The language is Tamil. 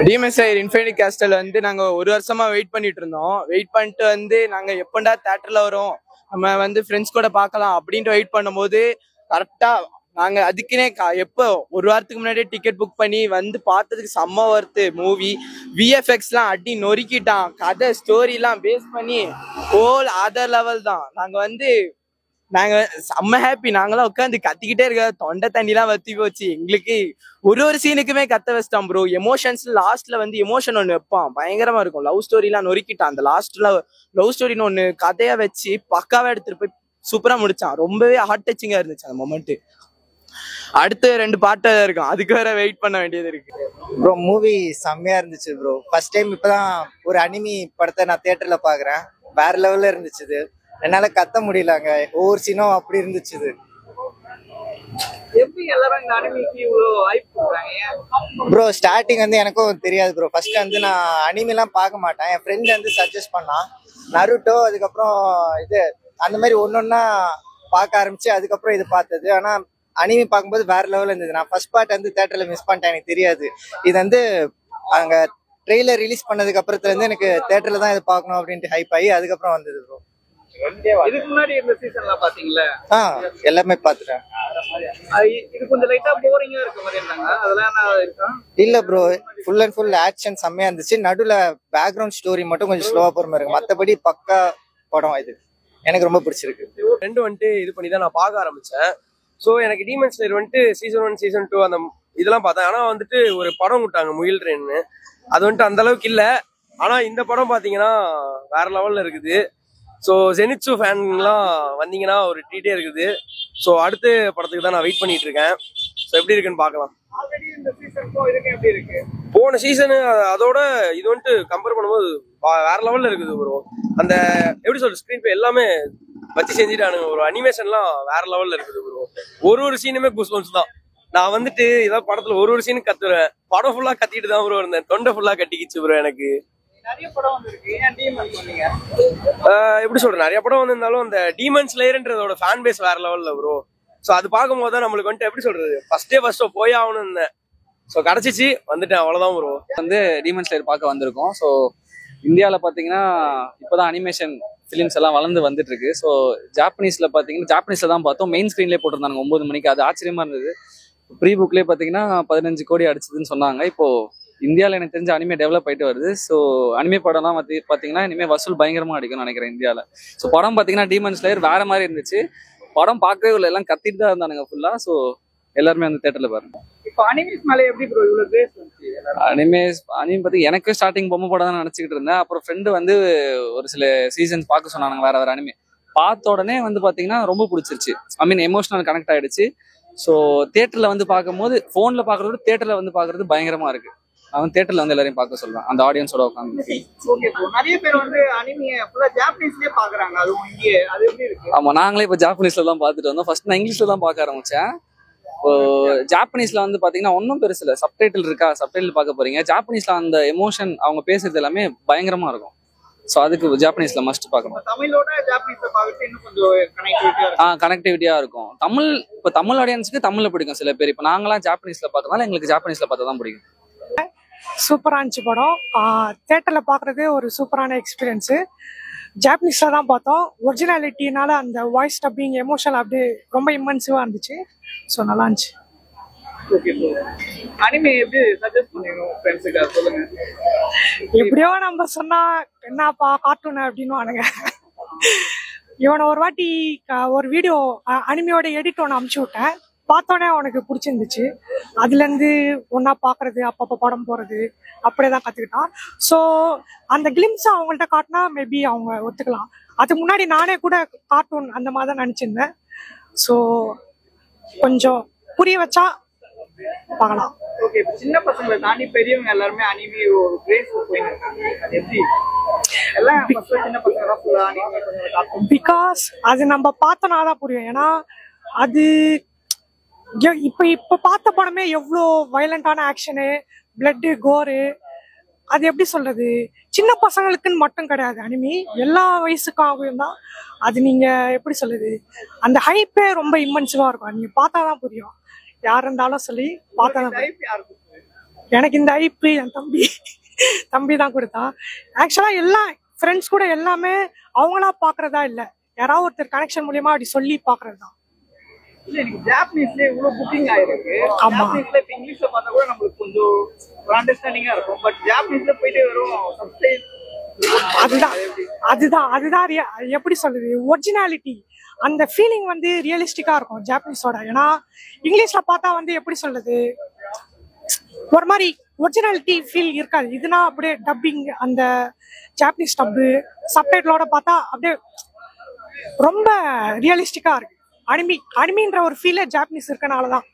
டீமன் ஸ்லேயர் இன்ஃபினிட்டி கேஸ்டல் வந்து நாங்க ஒரு வருஷமா வெயிட் பண்ணிட்டு இருந்தோம். வெயிட் பண்ணிட்டு வந்து நாங்க எப்பண்டா தியேட்டர்ல வரும், நம்ம வந்து ஃப்ரெண்ட்ஸ் கூட பார்க்கலாம் அப்படின்ட்டு வெயிட் பண்ணும்போது கரெக்டா நாங்க அதுக்குன்னே எப்போ ஒரு வாரத்துக்கு முன்னாடியே டிக்கெட் புக் பண்ணி வந்து பார்த்ததுக்கு செம்ம ஒர்த்து மூவி. விஎஃப்எக்ஸ்லாம் அடி நொறுக்கிட்டான். கதை ஸ்டோரிலாம் பேஸ் பண்ணி ஹோல் அதர் லெவல் தான். நாங்க செம்ம ஹாப்பி. நாங்களாம் உட்காந்து கத்திக்கிட்டே இருக்க, தொண்டை தண்ணிலாம் வத்தி போச்சு எங்களுக்கு. ஒரு சீனுக்குமே கத்த வச்சிட்டான் ப்ரோ. எமோஷன்ஸ் லாஸ்ட்ல வந்து எமோஷன் ஒன்று வைப்பான், பயங்கரமா இருக்கும். லவ் ஸ்டோரிலாம் நொறுக்கிட்டான். அந்த லாஸ்ட்ல லவ் ஸ்டோரின்னு ஒன்று கதையா வச்சு பக்காவா எடுத்துட்டு போய் சூப்பரா முடிச்சான். ரொம்பவே ஹார்ட் டச்சிங்கா இருந்துச்சு அந்த மொமெண்ட். அடுத்து 2 பார்ட் இருக்கும், அதுக்கு வேற வெயிட் பண்ண வேண்டியது இருக்கு. ப்ரோ மூவி செம்மையா இருந்துச்சு ப்ரோ. ஃபர்ஸ்ட் டைம் இப்பதான் ஒரு அனிமி படத்தை நான் தியேட்டர்ல பாக்குறேன். வேற லெவல்ல இருந்துச்சு. என்னால கத்த முடியலங்க, ஒவ்வொரு சீனும் அப்படி இருந்துச்சு. ப்ரோ ஸ்டார்டிங் வந்து எனக்கும் தெரியாது ப்ரோ. ஃபர்ஸ்ட் வந்து நான் அனிமெல்லாம் பார்க்க மாட்டேன். என் ஃப்ரெண்ட் வந்து சஜஸ்ட் பண்ணான் நருட்டோ, அதுக்கப்புறம் இது அந்த மாதிரி ஒன்னொன்னா பார்க்க ஆரம்பிச்சு அதுக்கப்புறம் இது பார்த்தது. ஆனா அனிமி பார்க்கும்போது வேற லெவலில் இருந்தது. நான் ஃபர்ஸ்ட் பார்ட் வந்து தியேட்டர்ல மிஸ் பண்ணிட்டேன், எனக்கு தெரியாது. இது வந்து அங்க ட்ரெய்லர் ரிலீஸ் பண்ணதுக்கு அப்புறத்துல இருந்து எனக்கு தியேட்டர்ல தான் இது பார்க்கணும் அப்படின்ட்டு ஹைப் ஆகி அதுக்கப்புறம் வந்தது ப்ரோ. இதுக்கு முன்னாடி இந்த சீசன்லாம் பாத்தீங்களா? எல்லாமே பாத்துட்டேன். இது கொஞ்சம் லைட்டா போரிங்கா இருக்க மாதிரி இருந்தாங்க, அதெல்லாம் இருக்கா? இல்ல bro, full and full action செம்மையா இருந்துச்சு. நடுவுல பேக்ரவுண்ட் ஸ்டோரி மட்டும் கொஞ்சம் ஸ்லோவா போற மாதிரி இருக்கு. மத்தபடி பக்கா படம். இது எனக்கு ரொம்ப பிடிச்சிருக்கு. ரெண்டு வந்துட்டு இது பண்ணி தான் நான் பார்க்க ஆரம்பிச்சேன். ஸோ எனக்கு டீமன் ஸ்லேயர் வந்துட்டு சீசன் 1 சீசன் 2 அந்த இதெல்லாம் பார்த்தேன். ஆனால் வந்துட்டு ஒரு படம் விட்டாங்க முயல் ட்ரெயின்னு, அது வந்துட்டு அந்த அளவுக்கு இல்லை. ஆனால் இந்த படம் பார்த்தீங்கன்னா வேற லெவலில் இருக்குது. ஸோ ஜெனிட்சு ஃபேன்லாம் வந்தீங்கன்னா ஒரு ட்ரீட்டே இருக்குது. ஸோ அடுத்த படத்துக்கு தான் நான் வெயிட் பண்ணிட்டு இருக்கேன். ஸோ எப்படி இருக்குன்னு பார்க்கலாம். போன சீசனு அதோட இது வந்துட்டு கம்பேர் பண்ணும்போது வேற லெவலில் இருக்குது ப்ரோ. அந்த எப்படி சொல்ற ஸ்க்ரீன் பிளே எல்லாமே வச்சு செஞ்சுட்டானுங்க. ஒரு அனிமேஷன்லாம் வேற லெவலில் இருக்குது ப்ரோ. ஒரு சீனுமே கூஸ்பம்ஸ் தான். நான் வந்துட்டு ஏதாவது படத்துல ஒரு சீனு கத்துறேன், படம் ஃபுல்லா கத்திட்டு தான் ப்ரோ இருந்தேன். தொண்டை ஃபுல்லா கட்டிக்கிச்சு ப்ரோ எனக்கு. எப்படி சொல்றேன், நிறைய படம் வந்திருந்தாலும் அந்த டீமன் ஸ்லேயர்ன்றதோட ஃபேன் பேஸ் வேற லெவல்ல ப்ரோ. ஸோ அது பார்க்கும்போது தான் நம்மளுக்கு வந்துட்டு எப்படி சொல்றது, ஃபர்ஸ்ட் போய் ஆகணும்னு இருந்தேன். ஸோ கிடைச்சிச்சு, வந்துட்டேன், அவ்வளவுதான் ப்ரோ. வந்து டீமன் ஸ்லேயர் பார்க்க வந்திருக்கோம். ஸோ இந்தியாவில் பார்த்தீங்கன்னா இப்போதான் அனிமேஷன் ஃபிலிம்ஸ் எல்லாம் வளர்ந்து வந்துட்டு இருக்கு. ஸோ ஜாப்பனீஸ்ல பார்த்தீங்கன்னா ஜாப்பனீஸ்ல தான் பார்த்தோம், மெயின் ஸ்க்ரீன்லேயே போட்டிருந்தாங்க 9 மணிக்கு. அது ஆச்சரியமா இருந்தது. ப்ரீ புக்லேயே பார்த்தீங்கன்னா 15 கோடி அடிச்சதுன்னு சொன்னாங்க. இப்போ இந்தியாவில் எனக்கு தெரிஞ்ச அனிமே டெவலப் ஆகிட்டு வருது. ஸோ அனிமே படம்லாம் பார்த்தீங்கன்னா இனிமேல் வசூல் பயங்கரமாக அடிக்கும்னு நினைக்கிறேன் இந்தியாவில். ஸோ படம் பார்த்தீங்கன்னா டீமன் ஸ்லேயர் வேற மாதிரி இருந்துச்சு. படம் பார்க்கவே இல்லை, எல்லாம் கத்திட்டு தான் இருந்தானுங்க ஃபுல்லாக. ஸோ எல்லாருமே அந்த தேட்டரில் பாருங்க. அனிமே பத்தி எனக்கு ஸ்டார்டிங் பொம்மை படம் தான் நினைச்சுக்கிட்டு இருந்தேன். அப்புறம் ஃப்ரெண்டு வந்து ஒரு சில சீசன்ஸ் பார்க்க சொன்னாங்க வேற வேற அனிமே. பார்த்த உடனே வந்து பாத்தீங்கன்னா ரொம்ப பிடிச்சிருச்சு. ஐ மீன் எமோஷனல் கனெக்ட் ஆயிடுச்சு. ஸோ தேட்டர்ல வந்து பார்க்கும்போது போன்ல பாக்குறதோட தேட்டர்ல வந்து பாக்குறது பயங்கரமா இருக்கு. அவன் தேட்டர்ல வந்து எல்லாரையும் பார்க்க சொல்றான், அந்த ஆடியன்ஸோட உட்காந்து. நிறைய பேர் வந்து அனிமே ஃபுல்லா ஜாப்பனீஸ்லயே பாக்குறாங்க, அது எப்படி இருக்கு? ஆமா, நாங்களே இப்ப ஜாப்பனீஸ்ல தான் பாத்துட்டு வந்தோம். ஃபர்ஸ்ட் நான் இங்கிலீஷ்ல தான் பார்க்க ஆரம்பிச்சேன். இப்போ ஜாப்பனீஸ்ல வந்து பாத்தீங்கன்னா ஒன்னும் பெருசு இல்லை, சப்டைட்டில் இருக்கா, சப்டைட்டில் பார்க்க போறீங்க. ஜாப்பனீஸ்ல அந்த எமோஷன் அவங்க பேசுறது எல்லாமே பயங்கரமா இருக்கும். ஸோ அதுக்கு ஜாப்பனீஸ்ல மஸ்ட் பார்க்கணும். தமிழோட ஜாப்பனீஸ்ல பார்க்கறது இன்னும் கொஞ்சம் கனெக்டிவிட்டியா இருக்கும். இப்போ தமிழ் ஆடியன்ஸுக்கு தமிழ்ல பிடிக்கும் சில பேர். இப்போ நாங்களாம் ஜாப்பனீஸ்ல பார்க்கறதுனால எங்களுக்கு ஜாப்பனீஸ்ல பார்த்தா தான் பிடிக்கும். சூப்பரா இருந்துச்சு படம். தியேட்டர்ல பாக்குறது ஒரு சூப்பரான எக்ஸ்பீரியன்ஸு. ஜாப்பனீஸ்ல தான் பார்த்தோம். ஒரிஜினாலிட்டினால அந்த வாய்ஸ் டப்பிங் எமோஷனல் அப்படியே ரொம்ப இம்மன்சிவா இருந்துச்சு. ஸோ நல்லா இருந்துச்சு. எப்படியோ நம்ம சொன்னா என்னப்பா கார்ட்டூன் அப்படின்னு இவனை ஒரு வாட்டி ஒரு வீடியோ அனிமையோட எடிட் ஒன்று அமுச்சு விட்டேன். பார்த்தோன்னே அவனுக்கு பிடிச்சிருந்துச்சு. அதுலேருந்து ஒன்றா பார்க்கறது, அப்பப்போ படம் போகிறது, அப்படியே தான் கற்றுக்கிட்டான். ஸோ அந்த கிளிம்ஸை அவங்கள்ட்ட காட்டினா மேபி அவங்க ஒத்துக்கலாம். அதுக்கு முன்னாடி நானே கூட கார்ட்டூன் அந்த மாதிரி தான் நினச்சிருந்தேன். ஸோ கொஞ்சம் புரிய வச்சா பார்க்கலாம். சின்ன பசங்களை தாண்டி பெரியவங்க எல்லாருமே அனிமே ஒரு கிரேஸ் போயிருக்காங்க. அது எப்படி எல்லாம் சின்ன பசங்க பிகாஸ் அது நம்ம பார்த்தனாதான் புரியும். ஏன்னா அது இப்ப பார்த்த படமே எவ்வளோ வயலண்டான ஆக்ஷனு, பிளட்டு, கோரு, அது எப்படி சொல்றது, சின்ன பசங்களுக்குன்னு மட்டும் கிடையாது. அனிமி எல்லா வயசுக்காகவும் தான். அது நீங்க எப்படி சொல்றது, அந்த ஹைப்பே ரொம்ப இம்மன்சிவா இருக்கும். நீங்க பார்த்தாதான் புரியும். யார் இருந்தாலும் சொல்லி பார்த்தாதான். எனக்கு இந்த ஐப்பு என் தம்பி தான் கொடுத்தான். ஆக்சுவலா எல்லாம் ஃப்ரெண்ட்ஸ் கூட எல்லாமே அவங்களா பாக்குறதா இல்ல, யாராவது ஒருத்தர் கனெக்ஷன் மூலியமா அப்படி சொல்லி பாக்குறது தான். இல்ல எனக்கு ஜாப்பனீஸ்ல இவ்வளவு புக்கிங் ஆயிருக்கு. ஆமா. ஜாப்பனீஸ்ல இப்ப இங்கிலீஷ்ல பார்த்தா கூட நம்மளுக்கு கொஞ்சம் ஒரு அண்டர்ஸ்டாண்டிங்கா இருக்கும். பட் ஜாப்பனீஸ்ல போயிட்டு வெறும் சப்டைல் அதுதான் எப்படி சொல்றது, ஒரிஜினாலிட்டி, அந்த ஃபீலிங் வந்து ரியலிஸ்டிக்கா இருக்கும் ஜாப்பனீஸோட. ஏன்னா இங்கிலீஷ்ல பார்த்தா வந்து எப்படி சொல்றது, ஒரு மாதிரி ஒரிஜினாலிட்டி ஃபீல் இருக்காது. இதுனா அப்படியே டப்பிங், அந்த ஜாப்பனீஸ் டப்பு சப்டைட்டிலோட பார்த்தா அப்படியே ரொம்ப ரியலிஸ்டிக்கா இருக்கு. அனிமின்ற ஒரு ஃபீலே ஜாப்பனீஸ் இருக்கனாலதான்.